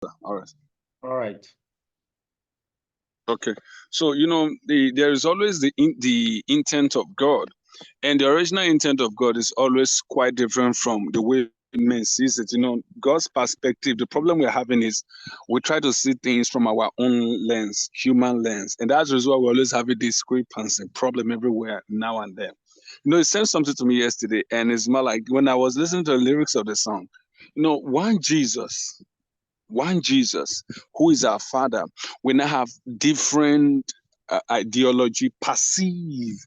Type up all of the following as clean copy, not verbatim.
sir. All right. All right. Okay. So, there is always the intent of God. And the original intent of God is always quite different from the way men sees it. God's perspective, the problem we're having is we try to see things from our own lens, human lens. And that's the reason why we always have a discrepancy problem everywhere now and then. He sent something to me yesterday, and it's more like when I was listening to the lyrics of the song, one Jesus, who is our Father. We now have different ideology, perceive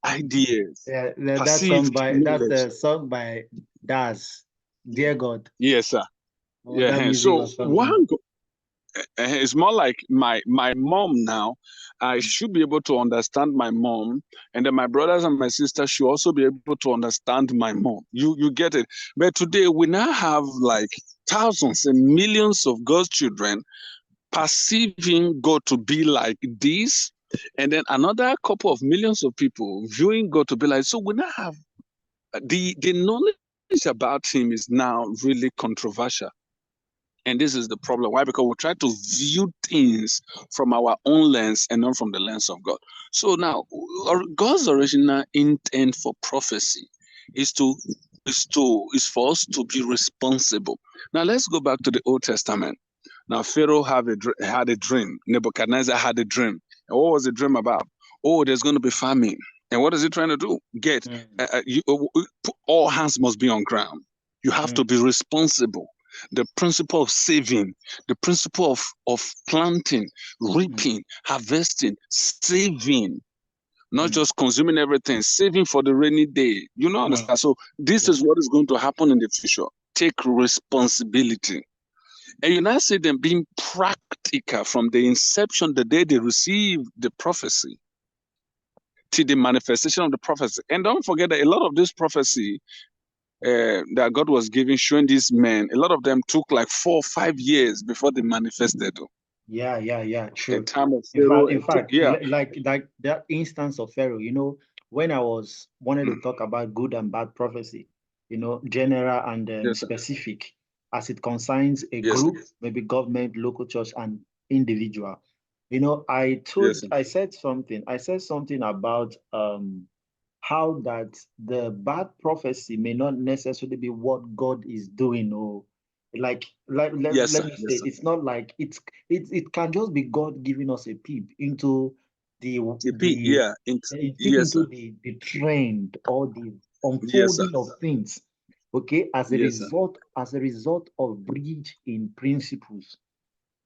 ideas. Yeah, that's Perceived the knowledge. song by Das, Dear God. Yes, sir. Oh, that music So was something. it's more like my mom now. I should be able to understand my mom, and then my brothers and my sisters should also be able to understand my mom. You get it. But today we now have like thousands and millions of God's children perceiving God to be like this, and then another couple of millions of people viewing God to be like. So we now have the knowledge about Him is now really controversial. And this is the problem. Why? Because we try to view things from our own lens and not from the lens of God. So now, God's original intent for prophecy is for us to be responsible. Now let's go back to the Old Testament. Now Pharaoh had a dream. Nebuchadnezzar had a dream. And what was the dream about? Oh, there's going to be famine. And what is he trying to do? All hands must be on ground. You have to be responsible. The principle of saving, the principle of planting, reaping, harvesting, saving, not just consuming everything, saving for the rainy day. Understand? So this is what is going to happen in the future. Take responsibility. And you now see them being practical from the inception, the day they receive the prophecy, to the manifestation of the prophecy. And don't forget that a lot of this prophecy that God was giving, showing these men, a lot of them took like 4 or 5 years before they manifested. Yeah, true. In time of Pharaoh, In fact, yeah. like that instance of Pharaoh, when I wanted to talk about good and bad prophecy, general and specific, as it concerns a group, maybe government, local church, and individual. I said something about how that the bad prophecy may not necessarily be what God is doing, or let me say, it's not like it can just be God giving us a peep into the trend or the unfolding of things, okay, as a result of breach in principles.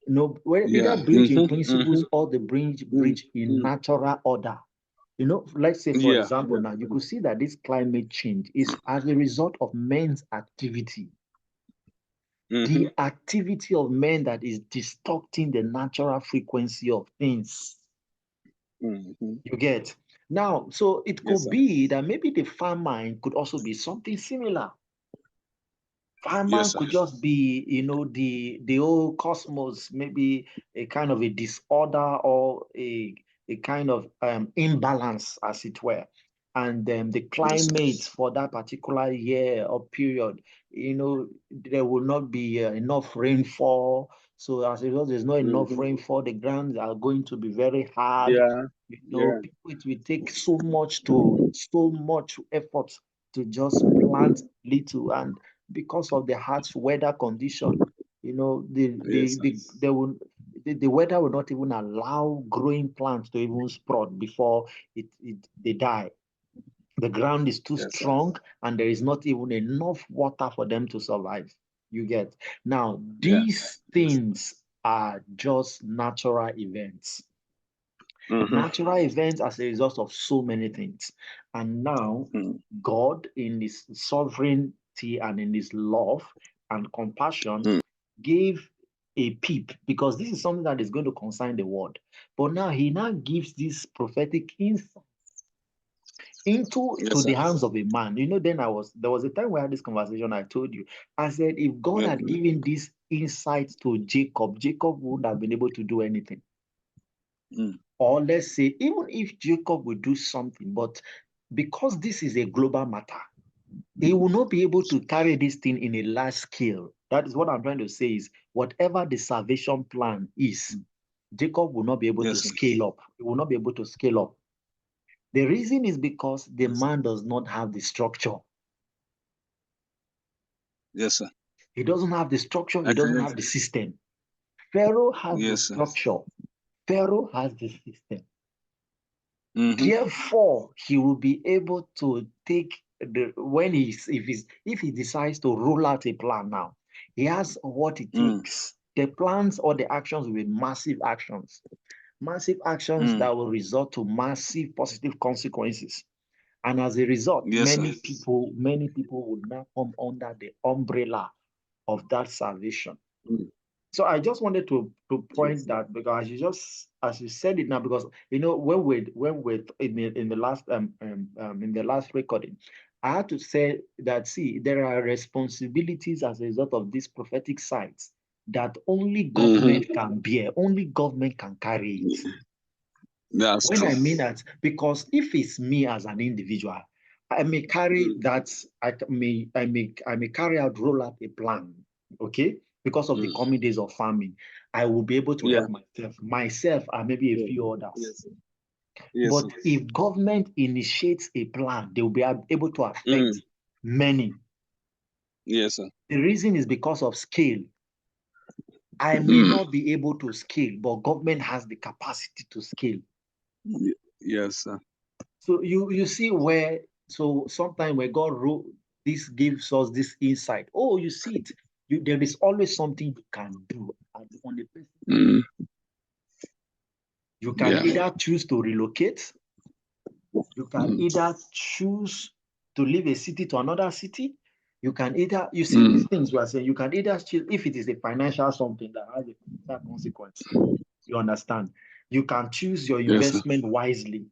Whether breach in principles or the breach in natural order. Let's say, for example, now you could see that this climate change is as a result of men's activity. The activity of men that is distorting the natural frequency of things. You get? Now, so it could be that maybe the famine could also be something similar. Famine could just be, the whole cosmos, maybe a kind of a disorder or a kind of imbalance, as it were. And the climate for that particular year or period, there will not be enough rainfall. So as a result, there's not enough rainfall. The grounds are going to be very hard. People, it will take so much effort to just plant little, and because of the harsh weather condition, the weather will not even allow growing plants to even sprout before they die. The ground is too strong, and there is not even enough water for them to survive. You get? Now, these things are just natural events. Natural events as a result of so many things. And now, God, in His sovereignty and in His love and compassion, gave a peep, because this is something that is going to concern the world. But now He now gives this prophetic insight into the hands of a man. Then there was a time we had this conversation. I told you, I said, if God had given this insight to Jacob, Jacob wouldn't have been able to do anything. Or let's say, even if Jacob would do something, but because this is a global matter, he will not be able to carry this thing in a large scale. That is what I'm trying to say is whatever the salvation plan is, Jacob will not be able to scale up. He will not be able to scale up. The reason is because the man does not have the structure. Yes, sir. He doesn't have the structure. He doesn't have the system. Pharaoh has the structure. Pharaoh has the system. Therefore, he will be able to take if he decides to roll out a plan now, he has what it takes. The plans or the actions will be massive actions that will result to massive positive consequences. And as a result, many people would now come under the umbrella of that salvation. So I just wanted to point that, because as you said it now, because when we in the last recording, I had to say that, see, there are responsibilities as a result of these prophetic sites that only government can bear, only government can carry it. That's when true. I mean that, because if it's me as an individual, I may carry that, I may carry out, roll out a plan, okay? Because of the coming days of famine, I will be able to help myself and maybe a few others. But if government initiates a plan, they will be able to affect many. Yes, sir. The reason is because of scale. I may not be able to scale, but government has the capacity to scale. Yes, sir. So you see where, so sometimes when God wrote this, gives us this insight. Oh, you see it. There is always something you can do on the person. You can either choose to relocate. You can either choose to leave a city to another city. You can either, you see these things we are saying, you can either choose, if it is a financial something that has a financial consequence, you understand. You can choose your investment wisely.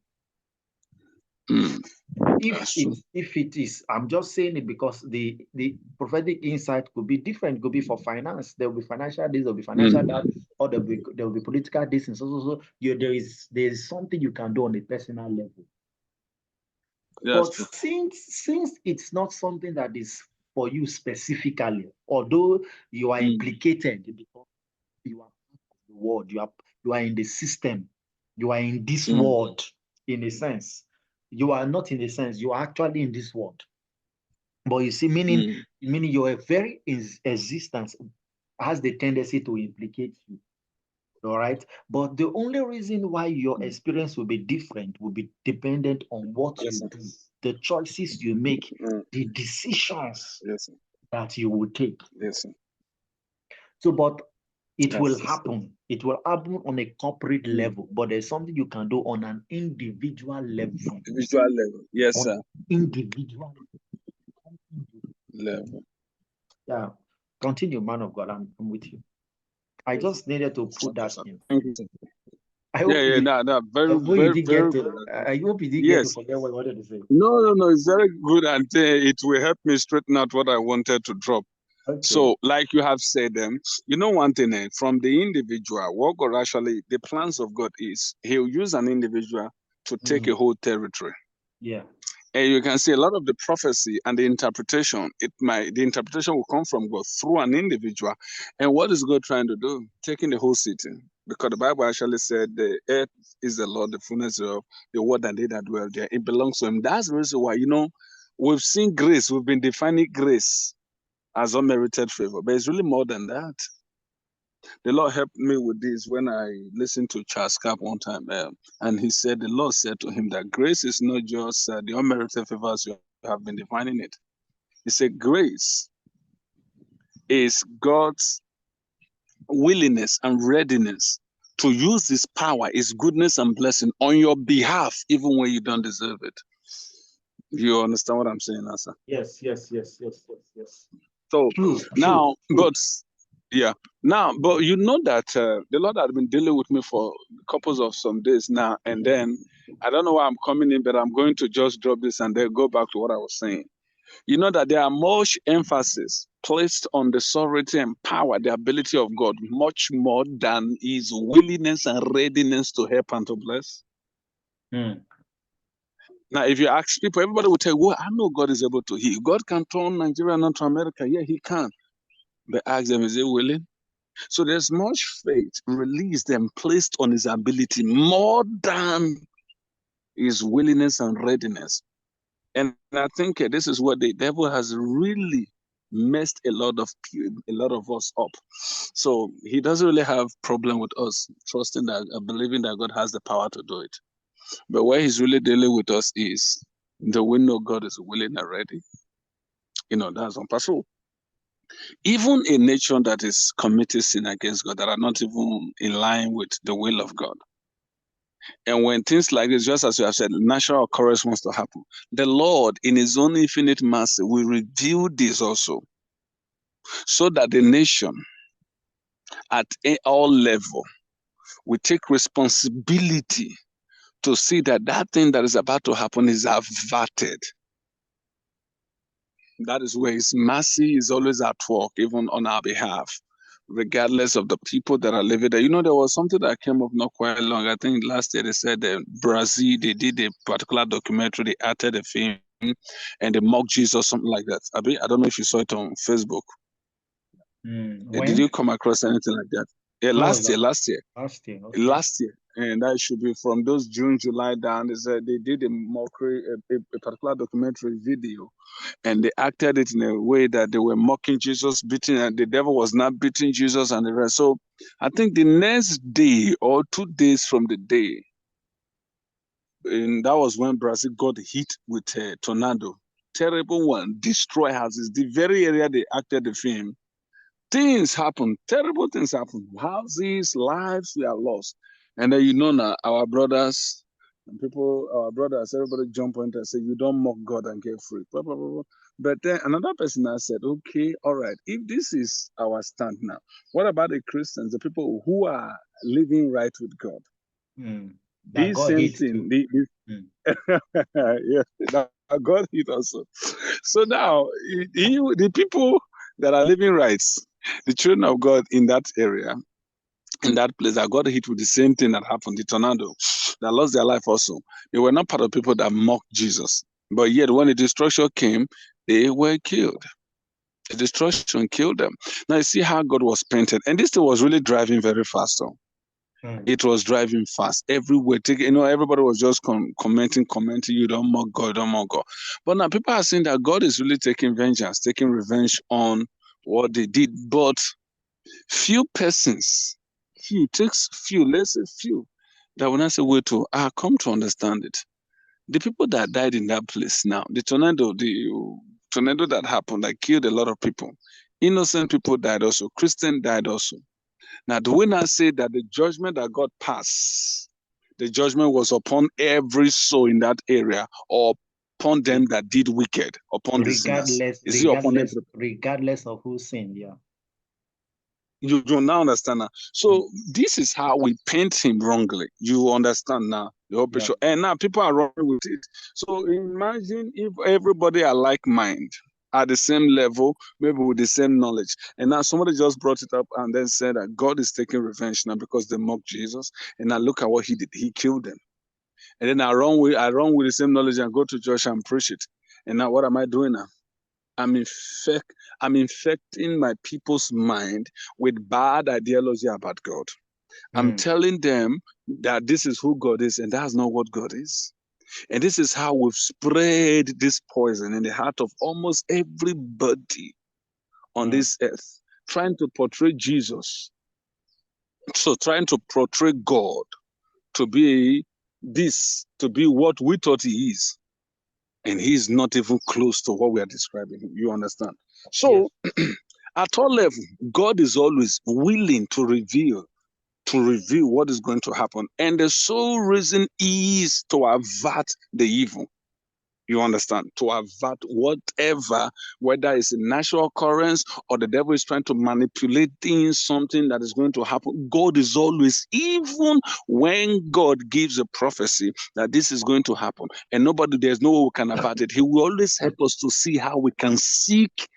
If it is, I'm just saying it because the prophetic insight could be different. It could be for finance. There will be financial this, there will be financial that, or there will be political this, and so there is something you can do on a personal level. But since it's not something that is for you specifically, although you are implicated because you are part of the world, you are in the system, you are in this world, in a sense. You are not in a sense, you are actually in this world. But you see, meaning your very existence has the tendency to implicate you. All right. But the only reason why your experience will be different will be dependent on what you do, the choices you make, the decisions that you will take. So, but it will happen. It will happen on a corporate level, but there's something you can do on an individual level. Individual level. Yes, sir. Individual level. Yeah. Continue, man of God. I'm with you. I just needed to put that in. Thank you. I hope very, you did very get to, I hope you did get to forget what I wanted to say. No, it's very good, and it will help me straighten out what I wanted to drop. Okay. So, like you have said, one thing, from the individual, what God actually, the plans of God is, He'll use an individual to take a whole territory. Yeah. And you can see a lot of the prophecy and the interpretation, the interpretation will come from God through an individual. And what is God trying to do? Taking the whole city. Because the Bible actually said the earth is the Lord, the fullness of the world, and they that dwell there. It belongs to Him. That's the reason why, we've seen grace. We've been defining grace as unmerited favor. But it's really more than that. The Lord helped me with this when I listened to Charles Cap one time. And he said, the Lord said to him that grace is not just the unmerited favors you have been defining it. He said, grace is God's willingness and readiness to use His power, His goodness and blessing on your behalf, even when you don't deserve it. You understand what I'm saying, Asa? Yes. So now, but you know that the Lord had been dealing with me for couples of some days now, and then I don't know why I'm coming in, but I'm going to just drop this and then go back to what I was saying. You know that there are much emphasis placed on the sovereignty and power, the ability of God, much more than His willingness and readiness to help and to bless. Now, if you ask people, everybody will tell you, well, I know God is able to heal. God can turn Nigeria into America. Yeah, he can. But ask them, is he willing? So there's much faith released and placed on his ability more than his willingness and readiness. And I think this is what the devil has really messed a lot of us up. So he doesn't really have problem with us trusting that, believing that God has the power to do it. But where he's really dealing with us is the we know God is willing and ready. That's on patrol. Even a nation that is committing sin against God, that are not even in line with the will of God. And when things like this, just as you have said, natural occurrence wants to happen, the Lord, in his own infinite mercy, will reveal this also, so that the nation at all level will take responsibility to see that that thing that is about to happen is averted. That is where his mercy is always at work, even on our behalf, regardless of the people that are living there. There was something that came up not quite long. I think last year they said that Brazil, they did a particular documentary, they acted a film, and they mocked Jesus, something like that. I don't know if you saw it on Facebook. Did you come across anything like that? Yeah, last year. Okay. Last year. And that should be from those June, July down. They said they did a mockery, a particular documentary video, and they acted it in a way that they were mocking Jesus, beating, and the devil was not beating Jesus and the rest. So I think the next day or 2 days from the day, and that was when Brazil got hit with a tornado. Terrible one, destroy houses. The very area they acted the film, things happen, terrible things happen. Houses, lives were lost. And then now, our brothers and people, our brothers, everybody jump on and say, you don't mock God and get free. Blah, blah, blah, blah. But then another person has said, okay, all right, if this is our stand now, what about the Christians, the people who are living right with God? This same thing, yeah, that God hit also. So now, the people that are living right, the children of God in that area, in that place, that got hit with the same thing that happened, the tornado, that lost their life also. They were not part of people that mocked Jesus. But yet, when the destruction came, they were killed. The destruction killed them. Now, you see how God was painted. And this thing was really driving very fast. It was driving fast everywhere. Everybody was just commenting, you don't mock God, don't mock God. But now people are saying that God is really taking vengeance, taking revenge on what they did. But few persons, let's say few, that when I say wait to, I come to understand it. The people that died in that place now, the tornado that happened, that killed a lot of people, innocent people died also, Christian died also. Now, do we not say that the judgment that God passed, the judgment was upon every soul in that area, or upon them that did wicked, upon the sinners? Is it upon everybody? Regardless of who sinned, yeah. You do now understand now. So this is how we paint him wrongly. You understand now? Yeah. And now people are wrong with it. So imagine if everybody are like mind, at the same level, maybe with the same knowledge. And now somebody just brought it up and then said that God is taking revenge now because they mocked Jesus. And now look at what he did. He killed them. And then I run with the same knowledge and go to church and preach it. And now what am I doing now? I'm infecting my people's mind with bad ideology about God. I'm telling them that this is who God is, and that's not what God is. And this is how we've spread this poison in the heart of almost everybody on this earth, trying to portray Jesus. So trying to portray God to be what we thought he is. And he's not even close to what we are describing. You understand? So at all level, God is always willing to reveal what is going to happen. And the sole reason is to avert the evil. You understand? To avert whatever, whether it's a natural occurrence or the devil is trying to manipulate things, something that is going to happen. God is always, even when God gives a prophecy that this is going to happen, and there's no way we can avert it, he will always help us to see how we can seek,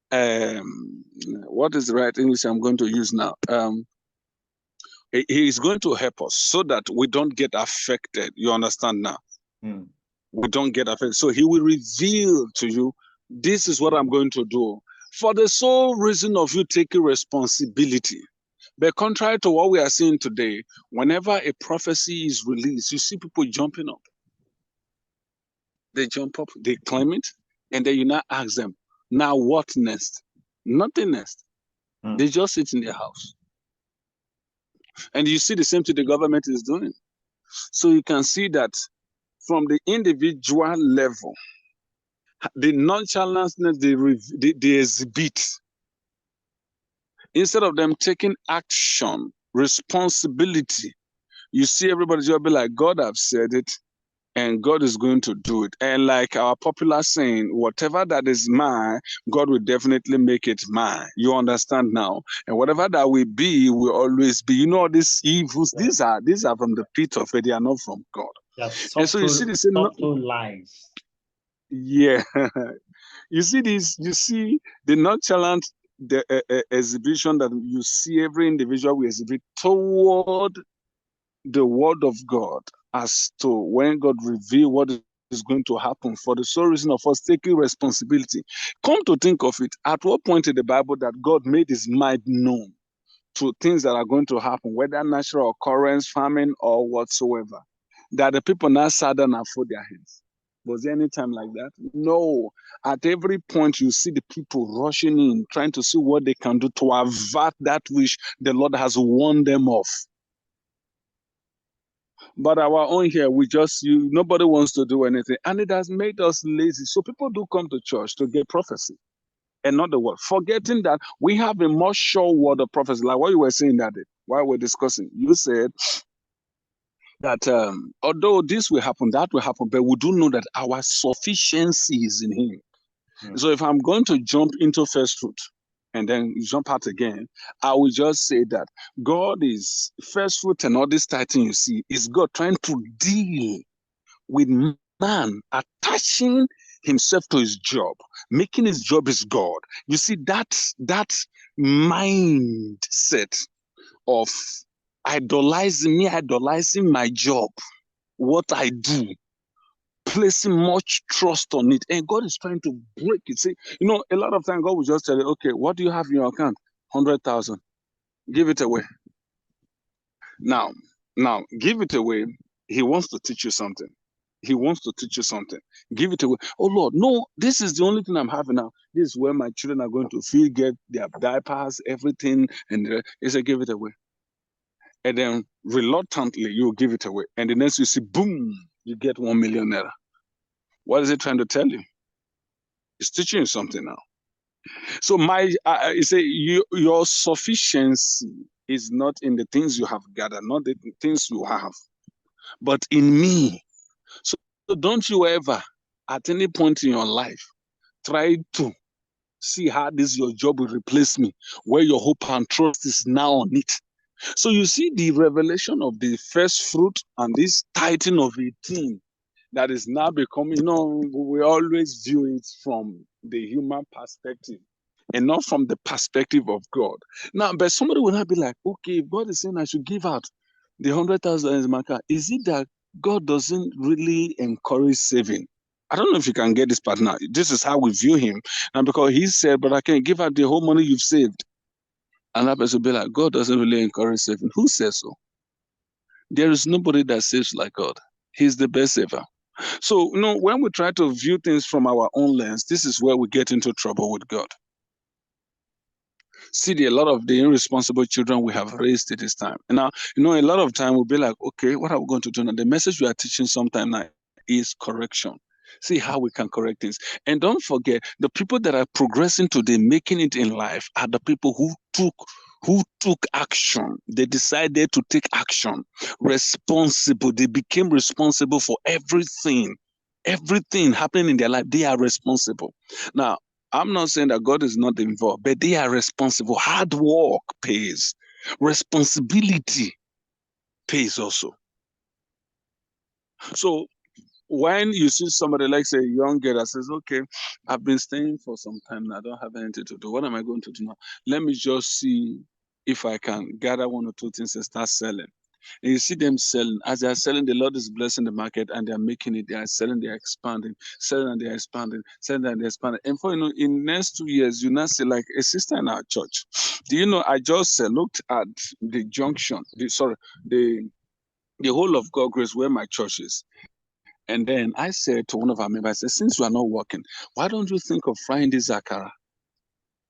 what is the right English I'm going to use now? He is going to help us so that we don't get affected. You understand now? we don't get affected. So he will reveal to you, this is what I'm going to do, for the sole reason of you taking responsibility. But contrary to what we are seeing today, whenever a prophecy is released, you see people jumping up. They jump up, they claim it, and then you now ask them, now what next? Nothing next. They just sit in their house. And you see the same thing the government is doing. So you can see that from the individual level, the nonchalance they exhibit, instead of them taking action, responsibility, you see everybody just be like, God have said it, and God is going to do it. And like our popular saying, whatever that is mine, God will definitely make it mine. You understand now? And whatever that will be, will always be. You know, these evils, these are from the pit of it. They are not from God. And so you see this subtle lies. Yeah. You see this, you see the nonchalant exhibition that you see every individual will exhibit toward the word of God, as to when God reveal what is going to happen, for the sole reason of us taking responsibility. Come to think of it, at what point in the Bible that God made his mind known to things that are going to happen, whether natural occurrence, famine, or whatsoever, that the people now sat down and fold their hands? Was there any time like that? No. At every point, you see the people rushing in, trying to see what they can do to avert that which the Lord has warned them of. But our own here, nobody wants to do anything. And it has made us lazy. So people do come to church to get prophecy and not the word, forgetting that we have a more sure word of prophecy. Like what you were saying that day, while we're discussing, you said that although this will happen, that will happen, but we do know that our sufficiency is in him. So if I'm going to jump into first fruit and then jump out again, I will just say that God is first fruit, and all this title you see is God trying to deal with man attaching himself to his job, making his job his God. You see, that mindset of idolizing my job, what I do, placing much trust on it, and God is trying to break it. See, a lot of times God will just tell you, okay, what do you have in your account? 100,000. Give it away. Now, give it away. He wants to teach you something. He wants to teach you something. Give it away. Oh Lord, no, this is the only thing I'm having now. This is where my children are going to feed, get their diapers, everything, and he said, give it away. And then reluctantly, you give it away. And the next you see, boom, you get 1 million naira. What is it trying to tell you? It's teaching you something now. So you say your sufficiency is not in the things you have gathered, not the things you have, but in me. So don't you ever, at any point in your life, try to see how your job will replace me, where your hope and trust is now on it. So you see the revelation of the first fruit and this tithing of 18 that is now becoming, we always view it from the human perspective and not from the perspective of God. Now, but somebody will not be like, okay, if God is saying I should give out the 100,000 in my car, is it that God doesn't really encourage saving? I don't know if you can get this part now. This is how we view him. And because he said, but I can give out the whole money you've saved. And that person will be like, God doesn't really encourage saving. Who says so? There is nobody that saves like God. He's the best saver. So, when we try to view things from our own lens, this is where we get into trouble with God. See, a lot of the irresponsible children we have raised at this time. And now, a lot of time we'll be like, okay, what are we going to do now? The message we are teaching sometime now is correction. See how we can correct things. And don't forget, the people that are progressing today, making it in life, are the people who took action. They decided to take action. Responsible. They became responsible for everything happening in their life. They are responsible. Now, I'm not saying that God is not involved, but they are responsible. Hard work pays. Responsibility pays also. So when you see somebody like, say, a young girl that says, okay, I've been staying for some time now, I don't have anything to do. What am I going to do now? Let me just see if I can gather one or two things and start selling. And you see them selling. As they are selling, the Lord is blessing the market and they are making it. They are selling, they are expanding, selling and they are expanding, selling and they are expanding. And for in next 2 years, you now see like a sister in our church. Do you know? I just looked at the junction. The whole of God Grace where my church is. And then I said to one of our members, I said, since you are not working, why don't you think of frying this akara?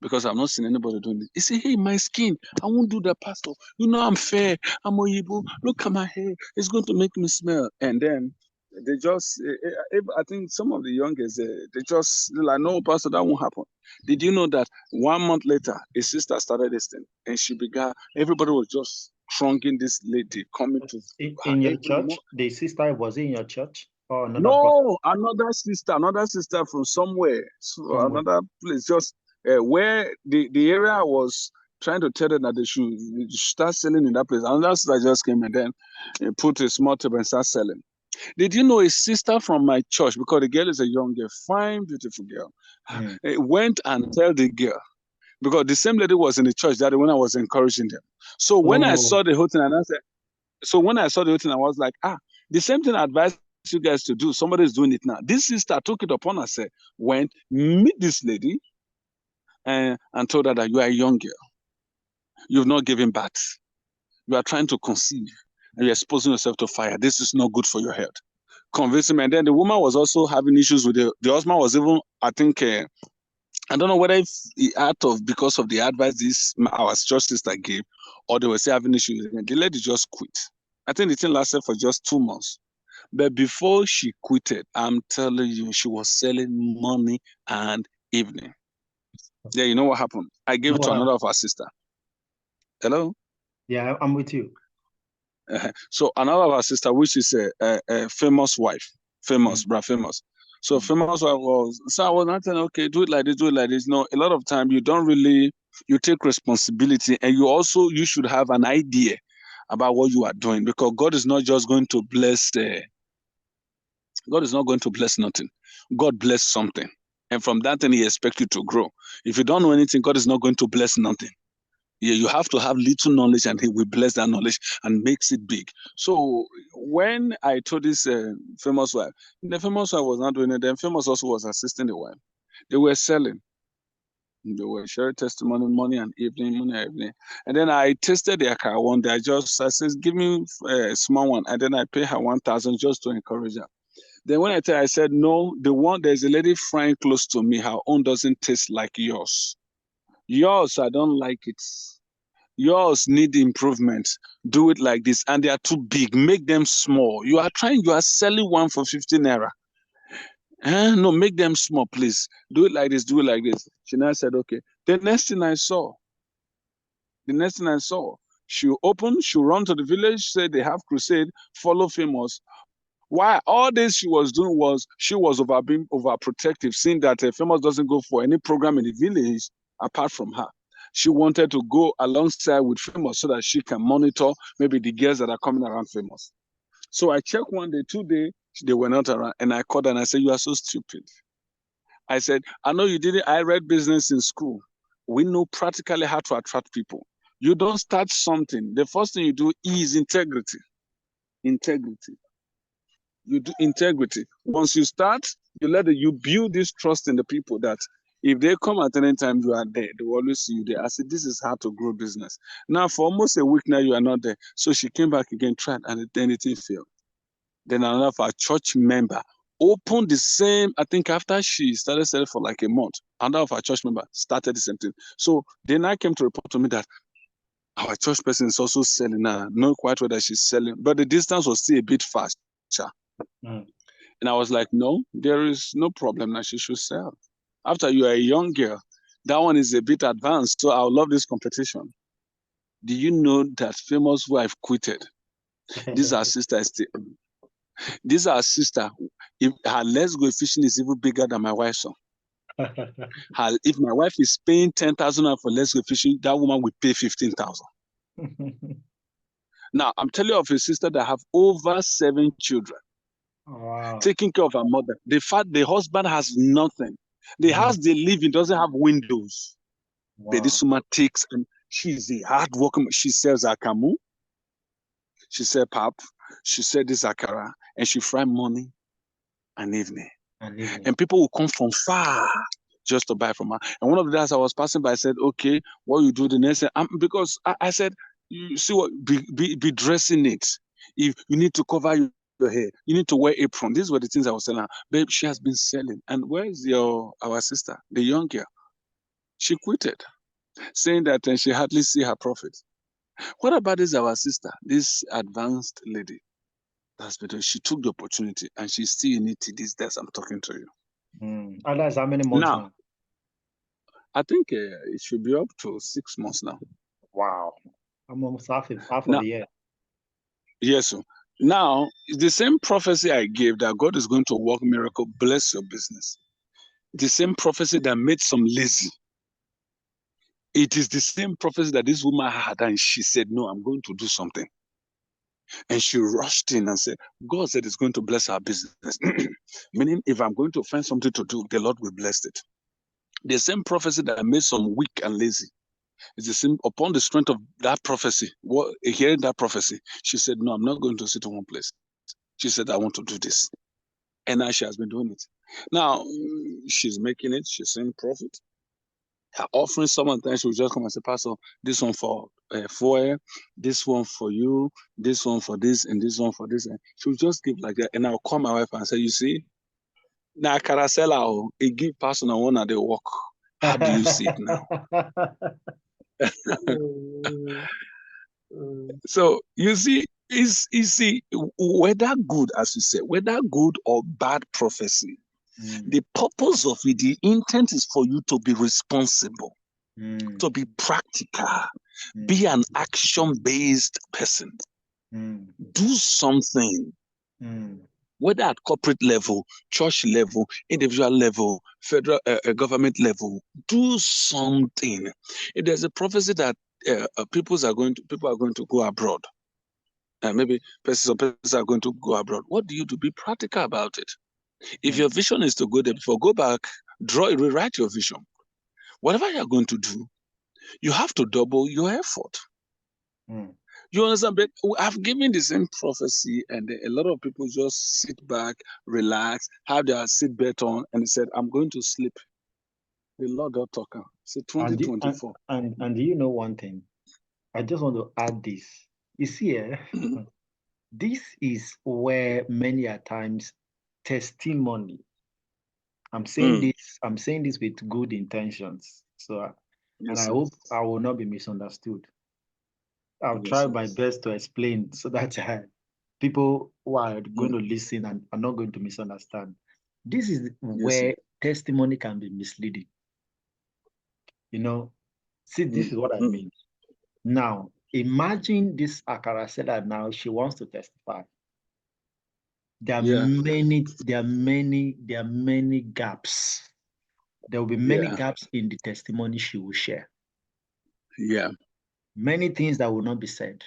Because I've not seen anybody doing it. He said, hey, my skin, I won't do that, Pastor. You know I'm fair. I'm Oyibo. Look at my hair. It's going to make me smell. And then they just, I think some of the youngest, they just, like, no, Pastor, that won't happen. Did you know that 1 month later, a sister started this thing and she began, everybody was just trunking this lady coming to her in your every church? month. The sister was in your church or another No, another sister from somewhere, another place, just where the area was trying to tell them that they should start selling in that place. Another sister just came and then put a small table and start selling. Did you know a sister from my church, because the girl is a young girl, fine, beautiful girl, went and tell the girl, because the same lady was in the church that when I was encouraging them. So when I saw the whole thing, and I said, I was like, the same thing I advised you guys to do. Somebody is doing it now. This sister took it upon herself, went, meet this lady, and told her that you are a young girl. You've not given birth. You are trying to conceive, and you're exposing yourself to fire. This is not good for your health. Convince him. And then the woman was also having issues with the husband was even, I think, I don't know whether because of the advice our church sister gave, or they were still having issues. And the lady just quit. I think the thing lasted for just 2 months. But before she quitted, I'm telling you, she was selling morning and evening. Yeah, you know what happened? I gave it to another of our sister. Hello? Yeah, I'm with you. So another of our sister, which is a famous wife, famous. So famous wife so I was not saying, okay, do it like this. No, a lot of time you don't really, you take responsibility, and you should have an idea about what you are doing, because God is not just going to bless God is not going to bless nothing. God bless something. And from that thing, he expects you to grow. If you don't know anything, God is not going to bless nothing. Yeah, you have to have little knowledge, and he will bless that knowledge and makes it big. So when I told this famous wife, the famous wife was not doing it. The famous also was assisting the wife. They were selling. They were sharing testimony morning and evening. And then I tasted their car one day. I said, give me a small one. And then I pay her 1,000 just to encourage her. Then when I said, no, there's a lady frying close to me. Her own doesn't taste like yours. Yours, I don't like it. Yours need improvement. Do it like this. And they are too big. Make them small. You are selling one for 15 naira. No, make them small, please. Do it like this. She now said, okay. The next thing I saw, she run to the village, said they have crusade, follow famous. Why all this she was doing was she was being overprotective, seeing that famous doesn't go for any program in the village apart from her. She wanted to go alongside with famous so that she can monitor maybe the girls that are coming around famous. So I checked 1 day, 2 days, they were not around, and I called her and I said, you are so stupid. I said, I know you didn't. I read business in school. We know practically how to attract people. You don't start something. The first thing you do is integrity. You do integrity. Once you start, you build this trust in the people that if they come at any time you are there, they will always see you there. I said, this is how to grow business. Now, for almost a week now, you are not there. So she came back again, tried, and then it failed. Then another of our church member opened the same, I think after she started selling for like a month, another of our church member started the same thing. So then I came to report to me that our church person is also selling now. Not quite whether she's selling, but the distance was still a bit fast. And I was like, no, there is no problem that she should sell. After you are a young girl, that one is a bit advanced. So I love this competition. Do you know that famous wife quitted? This is our sister. This is our sister. If her let's go fishing is even bigger than my wife's son. If my wife is paying 10,000 for let's go fishing, that woman will pay 15,000. Now I'm telling you of a sister that have over 7 children. Wow. Taking care of her mother. The fact the husband has nothing. The house they live in doesn't have windows. Wow. But this woman takes, and she's a hard worker. She sells akamu. she said pap, she said this akara, and she fried morning and evening. And people will come from far just to buy from her. And one of the days I was passing by, I said, okay, what you do the next day? Because I said, you see what, be dressing it. If you need to cover your hair, you need to wear apron. These were the things I was telling her. Babe, she has been selling. And where is our sister, the young girl? She quitted, saying that she hardly see her profit. What about this our sister, this advanced lady? That's better. She took the opportunity and she's still in it these days I'm talking to you. And that's how many months now? I think it should be up to 6 months now. Wow. I'm almost half of the year. Yes, sir. Now, the same prophecy I gave that God is going to work miracle, bless your business. The same prophecy that made some lazy. It is the same prophecy that this woman had, and she said, no, I'm going to do something. And she rushed in and said, God said it's going to bless our business. Meaning, if I'm going to find something to do, the Lord will bless it. The same prophecy that made some weak and lazy. It's the same, upon the strength of that prophecy, hearing that prophecy, she said, no, I'm not going to sit in one place. She said, I want to do this. And now she has been doing it. Now, she's making it. She's seeing profit. Her offering, sometimes she will just come and say, Pastor, this one for this one for you, this one for this, and this one for this. And she will just give like that. And I'll call my wife and say, you see, now carousel, it give personal one at the work. How do you see it now? So you see, whether good, as you say, whether good or bad prophecy, the purpose of it, the intent is for you to be responsible, to be practical, be an action-based person, do something, whether at corporate level, church level, individual level, federal government level, do something. If there's a prophecy that people are going to go abroad, maybe persons are going to go abroad, what do you do? Be practical about it. If your vision is to go there before, go back, rewrite your vision. Whatever you're going to do, you have to double your effort. You understand? But I've given the same prophecy, and a lot of people just sit back, relax, have their seatbelt on, and they said, I'm going to sleep. The Lord don't talk. Say 2024. And do you know one thing? I just want to add this. You see, this is where many a times testimony. I'm saying this with good intentions. So, and I hope I will not be misunderstood. I'll try my best to explain so that people who are going to listen and are not going to misunderstand. This is where testimony can be misleading. You know, see, this is what I mean. Now, imagine this Akara said that now she wants to testify. There are many gaps. There will be many gaps in the testimony she will share. Yeah. Many things that will not be said.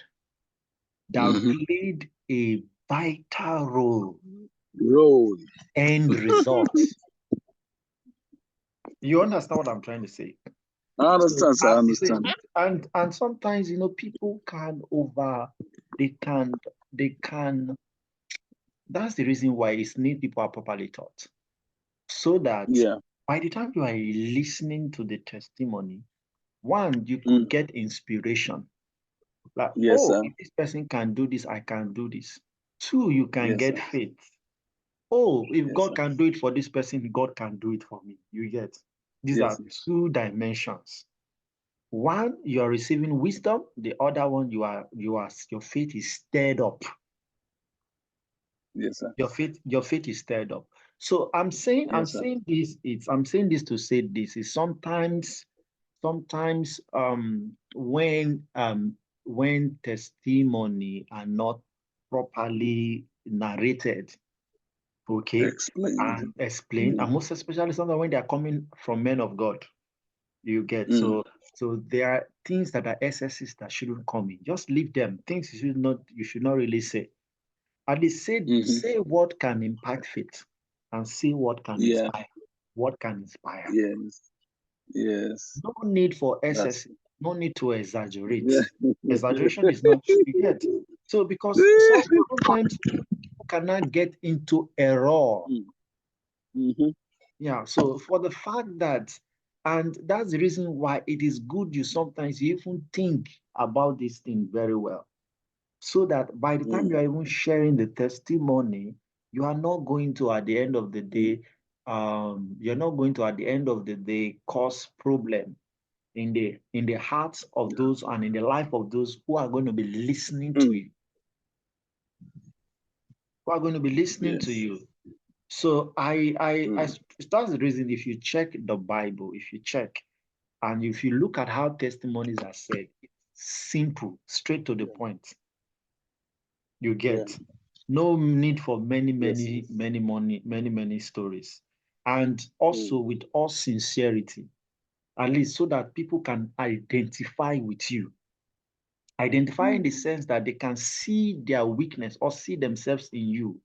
That played a vital role. End result. You understand what I'm trying to say? I understand, sir. I understand. And sometimes, you know, people they can. That's the reason why it's need people are properly taught. So that by the time you are listening to the testimony, one, you could get inspiration. Like, if this person can do this, I can do this. Two, you can get faith. If God can do it for this person, God can do it for me. You get? These are two dimensions. One, you are receiving wisdom. The other one, your faith is stirred up. Yes, sir. Your faith is stirred up. So I'm saying this to say this is sometimes when testimony are not properly narrated, and explained, and most especially sometimes when they are coming from men of God, you get. So there are things that are excesses that shouldn't come in. Just leave them. Things you should not really say. At least say what can impact faith, and see what can inspire. What can inspire? Yes. No need for excess. No need to exaggerate. Exaggeration is not yet. So because sometimes people cannot get into error. Yeah, so for the fact that, and that's the reason why it is good you sometimes even think about this thing very well, so that by the time you are even sharing the testimony, you are not going to at the end of the day, you're not going to at the end of the day cause problem in the hearts of those and in the life of those who are going to be listening to you. Who are going to be listening to you. So that's the reason if you check the Bible, if you check and if you look at how testimonies are said, it's simple, straight to the point. You get no need for many stories. And also with all sincerity, at least so that people can identify with you. Identify in the sense that they can see their weakness or see themselves in you.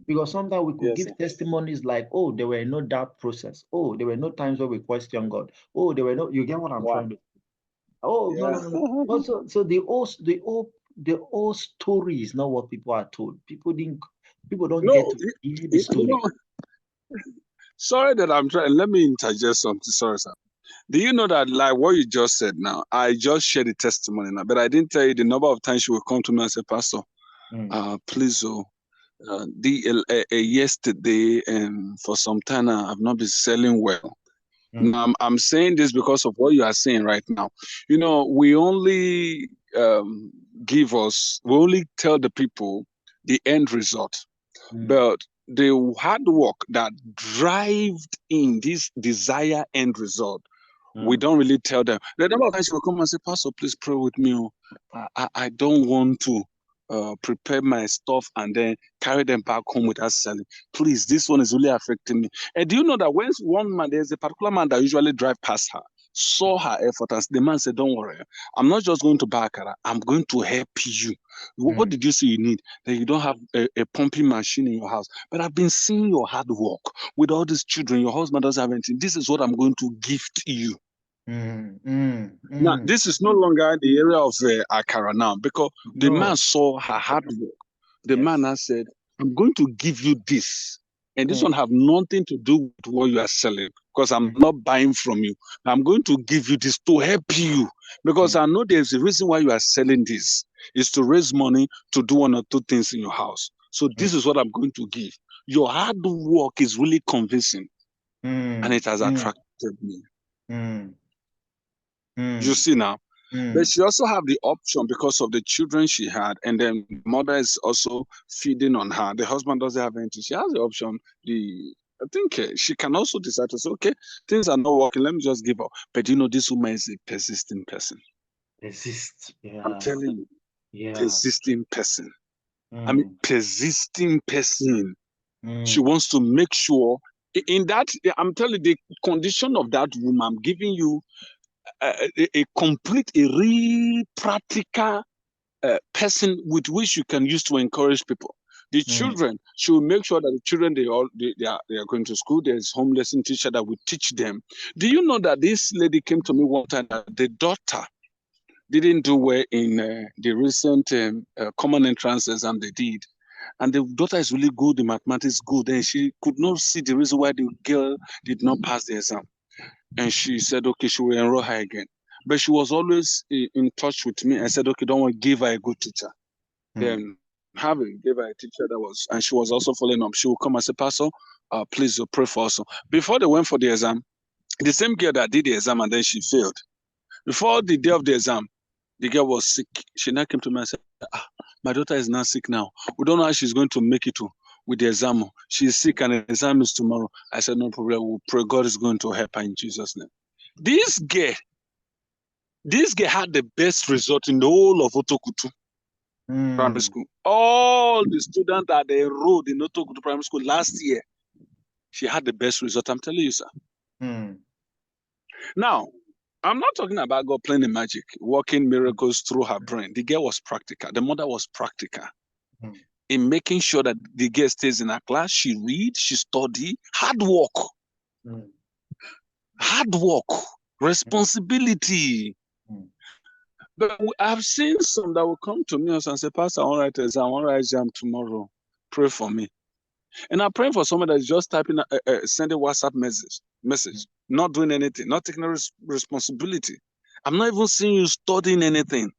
Because sometimes we could give testimonies like, oh, there were no doubt process. Oh, there were no times where we question God. Oh, there were no, you get what I'm trying to say? Oh, no. Also, so the whole story is not what people are told. People don't get to hear the story. Sorry that I'm trying. Let me interject something. Sorry, sir. Do you know that, like what you just said now, I just shared the testimony now, but I didn't tell you the number of times she will come to me and say, Pastor, please, yesterday and for some time now, I've not been selling well. Now, I'm saying this because of what you are saying right now. You know, we only we only tell the people the end result, but the hard work that drives in this desired end result, we don't really tell them. The number of times you will come and say, Pastor, please pray with me. I don't want to prepare my stuff and then carry them back home without selling. Please, this one is really affecting me. And do you know that when one man, there's a particular man that usually drive past her, saw her effort, and the man said, don't worry, I'm not just going to buy Akara, I'm going to help you. What did you say you need? That you don't have a pumping machine in your house. But I've been seeing your hard work with all these children. Your husband doesn't have anything. This is what I'm going to gift you. Now, this is no longer the area of Akara now, because the man saw her hard work. The man has said, I'm going to give you this. And this one have nothing to do with what you are selling, because I'm not buying from you. I'm going to give you this to help you, because I know there's a reason why you are selling this. Is to raise money to do one or two things in your house. So this is what I'm going to give. Your hard work is really convincing, and it has attracted me. You see now. But she also have the option because of the children she had, and then mother is also feeding on her. The husband doesn't have anything. She has the option. I think she can also decide to say, okay, things are not working. Let me just give up. But you know, this woman is a persistent person. I'm telling you, persisting person. I mean, persisting person. She wants to make sure in that. I'm telling you, the condition of that woman. I'm giving you a complete, a real practical person with which you can use to encourage people. The children, she will make sure that the children they are going to school. There's home lesson teacher that will teach them. Do you know that this lady came to me one time that the daughter didn't do well in the recent common entrance exam they did, and the daughter is really good in mathematics, good, and she could not see the reason why the girl did not pass the exam. And she said, okay, she will enroll her again. But she was always in touch with me. I said, okay, don't worry, give her a good teacher. Then gave her a teacher that was, and she was also following up. She will come and say, Pastor, please pray for us. Before they went for the exam, the same girl that did the exam and then she failed. Before the day of the exam, the girl was sick. She now came to me and said, my daughter is now sick now. We don't know how she's going to make it with the exam. She's sick and the exam is tomorrow. I said, no problem. We'll pray. God is going to help her in Jesus' name. This girl had the best result in the whole of Otokutu primary school. All the students that they enrolled in Otokutu primary school last year, she had the best result. I'm telling you, sir. Now, I'm not talking about God playing the magic, working miracles through her brain. The girl was practical. The mother was practical in making sure that the girl stays in her class. She reads, she studies, hard work, responsibility. But I've seen some that will come to me and say, Pastor, I want to write exam, I want to write exam tomorrow. Pray for me. And I'm praying for someone that's just typing, sending WhatsApp message, not doing anything, not taking responsibility. I'm not even seeing you studying anything.